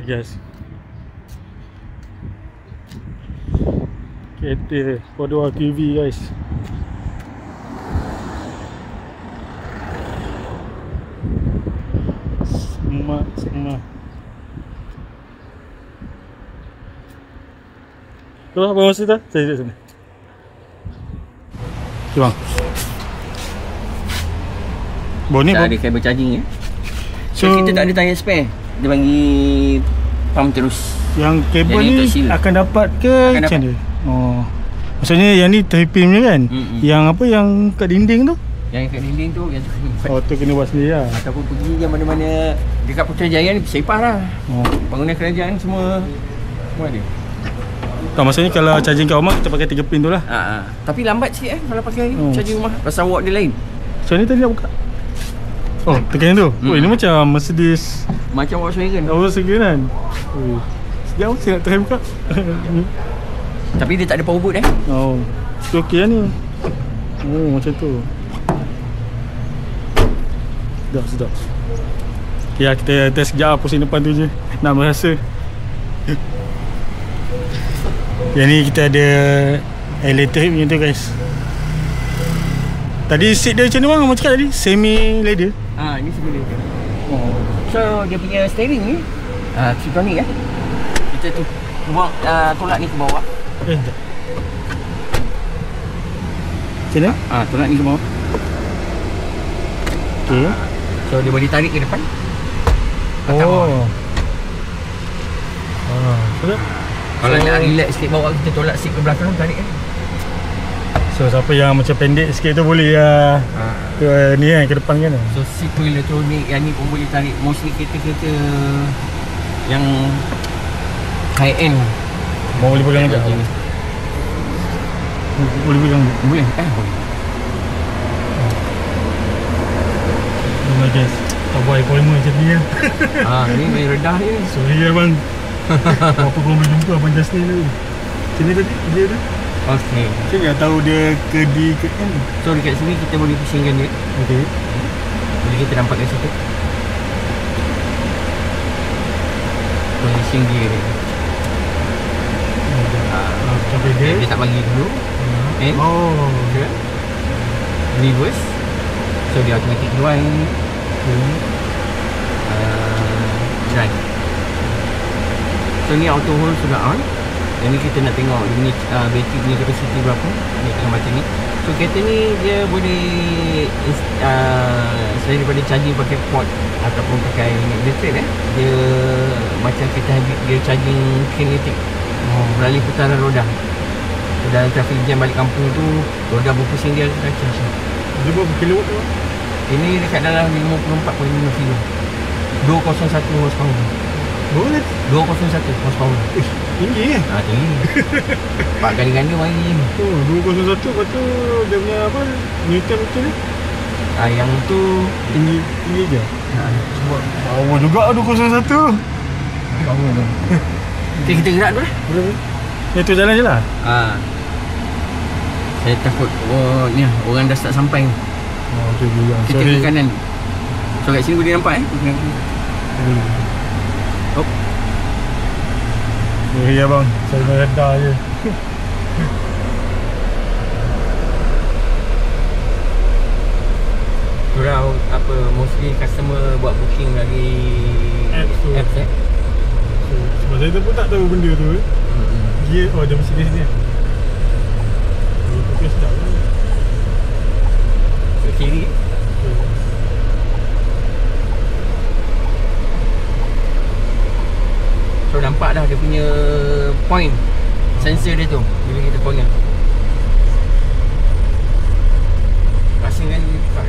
guys, kereta Kodwa QV guys. Semua. Tu apa maksud tu? Saya duduk sini. Okay bang. Ni tak ada kabel charging ya. So kita tak ada tayar spare. Dia bagi pump terus. Yang kabel ni akan dapat ke macam mana? Oh. Maksudnya yang ni terhipim je kan? Yang apa yang kat dinding tu? Yang kat dinding tu yang tu. Oh tu kena buat sendiri lah. Ataupun pergi yang mana-mana dekat Putrajaya ni Sepah lah. Oh. Bangunan kerajaan semua ada. Tak, maksudnya kalau charging kat rumah kita pakai 3 pin tu lah. Tapi lambat sikit kalau pakai charging rumah. Pasal watt dia lain. So ni tadi nak buka. Oh, tekan tu. Oh, ini macam Mercedes. Macam Volkswagen. Oh, Volkswagen kan. Oh. Sekejap saya nak try buka. Tapi dia tak ada power boot Oh. Tu okey lah ni. Oh, macam tu. Sedap. Okay, kita test sekejap pusing depan tu je. Nak merasa. Yang ni kita ada electric macam tu guys. Tadi seat dia macam mana bang? Macam cakap tadi? Semi leather? Ni semi leather. Oh. So dia punya steering ni Triptronic Kita tu buat tolak ni ke bawah. Sekejap. Macam mana? Tolak ni ke bawah. Okay. So dia boleh tarik ke depan. Sedap. Kalau nak relax sikit bawa kita tolak seat ke belakang tarik So siapa yang macam pendek sikit tu boleh ke ni kan, ke depan kan. So seat tu elektronik, yang ni pun boleh tarik. Mostly kereta-kereta yang high end boleh pegang tak? Boleh pegang tak? Boleh. Oh my guys, tak buat appointment macam ni kan. Ni main redah ni. Sorry ya bang. Apa korang boleh jumpa Abang Justin tu. Macam ni tadi dia tu. Okay. Saya tak tahu dia ke D ke N. So dekat sini kita boleh pusingkan dia. Okay. Jadi kita nampak kat situ position gear dia. Sampai dia tak bagi dulu. And reverse. So dia automatic keluar ni. Drive. So ni auto hold sudah on. Yang ni kita nak tengok dia punya battery punya capacity berapa. Ni tengah baca ni. So kereta ni dia boleh selain daripada charging pakai port ataupun pakai elektrik dia macam kereta hybrid, dia charging kinetic melalui putaran roda. So dalam traffic jam balik kampung tu roda berpusing dia akan charge. Dia berapa kilowatt tu? Ini dekat dalam 54.5 kilo. 201 horsepower. Boleh 201 horsepower. Tinggi kan? Tinggi. 4 kali ganda mari ni. 201 lepas tu dia punya apa? Newton betul ni? Yang tu tinggi je. Sebab power juga 201. Power tu. Okay, kita gerak dulu lah. Boleh. Tu jalan je lah. Saya takut ni orang dah start sampai. Tu juga. Kita ke kanan. So kat sini boleh nampak Ya bang, saya meredah je. Kurang apa, mostly customer buat booking dari apps sebab saya tu pun tak tahu benda tu. Dia dia mesti di sini. Dia sedap lah. So kiri. So nampak dah dia punya point sensor dia tu bila kita corner. Rasakan dia cepat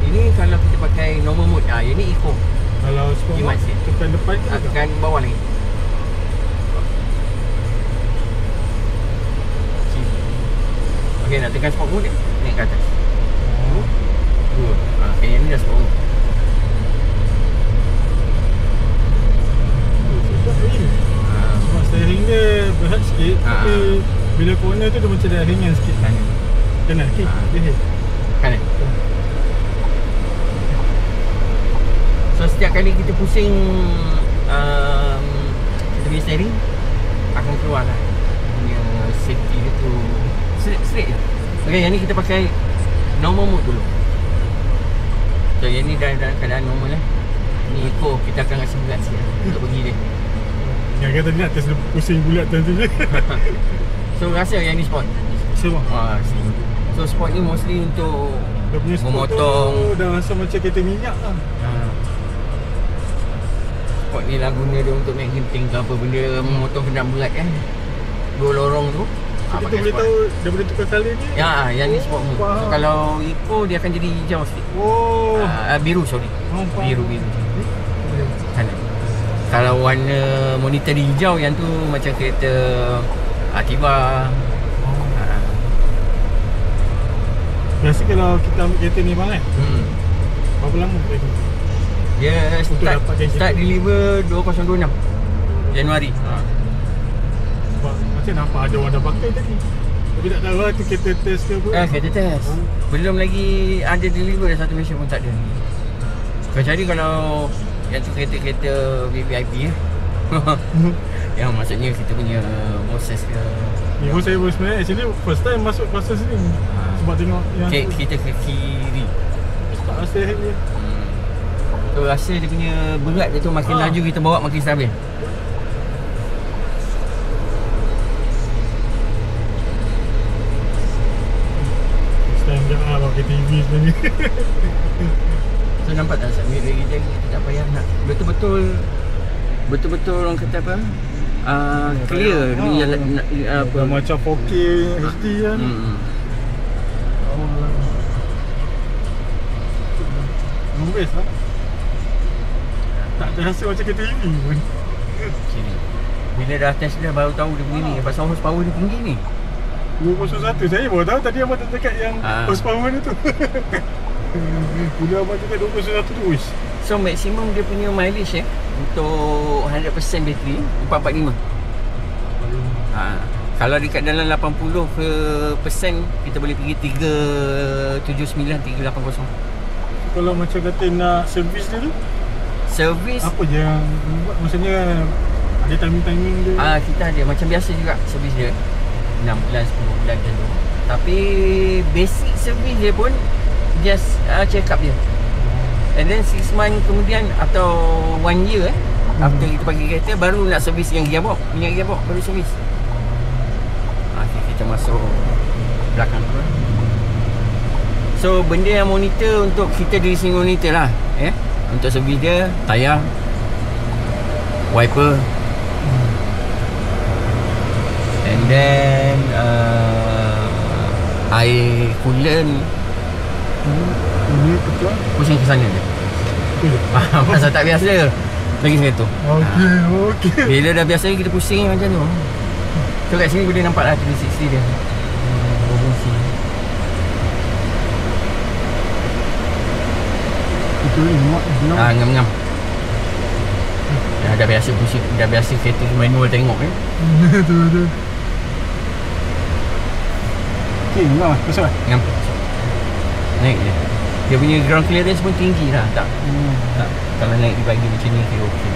ini kalau kita pakai normal mode. Yang ni eco. Kalau sport mode tekan depan tekan bawah lagi. Okay, nak tekan sport mode naik ke atas. Okay, yang ni dah sport mode. Sebab steering dia berat sikit. Tapi bila corner tu dia macam dah ringan sikit. Kanan sikit. Kanan. setiap kali kita pusing kita punya steering akan keluar lah punya safety dia tu straight je. Okay, yang ni kita pakai normal mode dulu. So yang ni dalam keadaan normal lah. Ni eco, kita akan rasa berat sikit untuk pergi dia. Yang kata ni nak test pusing bulat tu je. So rasa yang ni sport. Semua. So sport ni mostly untuk dia punya memotong tu dah rasa macam kereta minyak lah. Sport ni lah guna dia untuk naik genting ke apa benda, memotong kendaraan berat kan. Dua lorong tu. So kita boleh tahu dia boleh tukar colour ni. Ya, yang ni sport mode. So kalau eco dia akan jadi hijau sikit. Oh. Biru sorry. Biru. Kalau warna monitor di hijau, yang tu macam kereta Activa. Biasa kalau kita ambil kereta ni bang kan? Berapa lama kereta tu? Dia start deliver 2026 Januari. Sebab macam nampak ada orang dah pakai tadi. Tapi tak tahu lah tu kereta test ke apa? Kereta test. Belum lagi ada deliver dah, satu Malaysia pun tak ada. Kecuali kalau yang tu kereta-kereta VIP yang maksudnya kita punya proses ke. Saya pun sebenarnya actually first time masuk proses ni. Sebab tengok yang kita ke kiri. Tak rasa heavy. So rasa dia punya berat dia tu makin laju kita bawa makin stabil. First time jangan pakai TV sebenarnya. So nampak tak sambil lagi kita tak payah nak betul-betul orang kata apa? Clear dia apa macam 4K HD kan. Nombes lah. Tak terasa macam kereta EV pun. Bila dah test dia baru tahu dia begini. Pasal horsepower dia tinggi ni 201. Saya baru tahu tadi abang dekat yang horsepower dia tu. Bila abang dekat 201 tu wish. So maksimum dia punya mileage untuk 100% bateri 445. Kalau dekat dalam 80% kita boleh pergi 379, 380. Kalau macam kata nak servis dia tu, servis apa je yang buat? Maksudnya ada timing-timing dia? Kita ada macam biasa juga servis dia 6 bulan, 10 bulan macam tu. Tapi basic servis dia pun just check up je. And then 6 month kemudian atau 1 year after kita pakai kereta baru nak servis yang gearbox, minyak gearbox baru servis. Kita masuk belakang tu. So benda yang monitor untuk kita dari sini monitor lah untuk servis dia, tayar, wiper, and then air coolant pusing ke sana je. Pasal tak biasa lagi macam tu. Okey. Bila dah biasa kita pusing macam tu. So kat sini boleh nampak lah 360 dia. Berfungsi. Itu ngam-ngam. Dah biasa pusing, dah biasa kereta manual tengok kan. Betul. Okey, ngam lah. Masuk lah. Ngam. Naik je. Dia punya ground clearance pun tinggi lah. Tak. Kalau naik dibagi macam ni dia okey.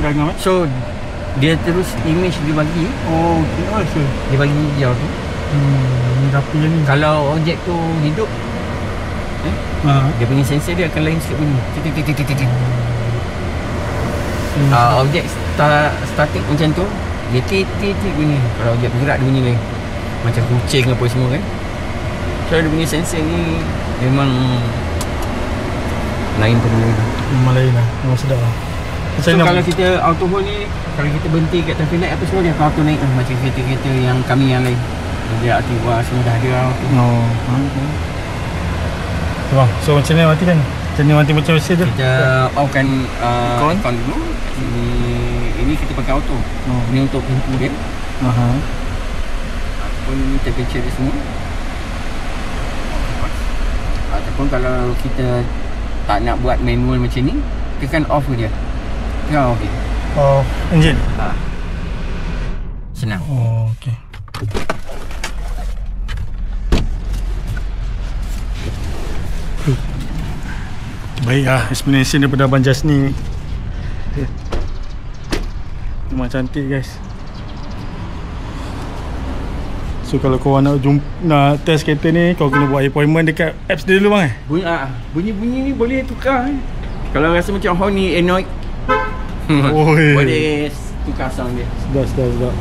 Dah ngam. So dia terus image dia bagi. Okey. Dia bagi hijau tu. Tapi yang ni kalau objek tu hidup dia punya sensor dia akan lain sikit bunyi. Objek statik macam tu dia titik bunyi. Kalau objek bergerak dia bunyi lain. Macam kucing apa semua kan. So dia punya sensor ni memang lain tu dulu. Memang lain lah. Memang sedap lah. So kalau kita auto hold ni, kalau kita berhenti kat traffic light apa semua dia akan auto naik lah. Macam kereta-kereta yang kami yang lain. Dia Activa semua dah ada auto. Bang, so macam ni mati kan? Macam ni mati macam biasa je? Kita onkan aircon dulu. Ini kita pakai auto. Ini untuk pintu dia. Ataupun temperature dia semua. Ataupun kalau kita tak nak buat manual macam ni, tekan off dia. Okey. Off engine. Senang. Okey. Baik lah explanation daripada Abang Jasni. Memang cantik guys. So kalau korang nak test kereta ni, kau kena buat appointment dekat apps dia dulu bang Bunyi-bunyi ni boleh tukar Kalau rasa macam horn ni annoyed boleh tukar sound dia. Sedap.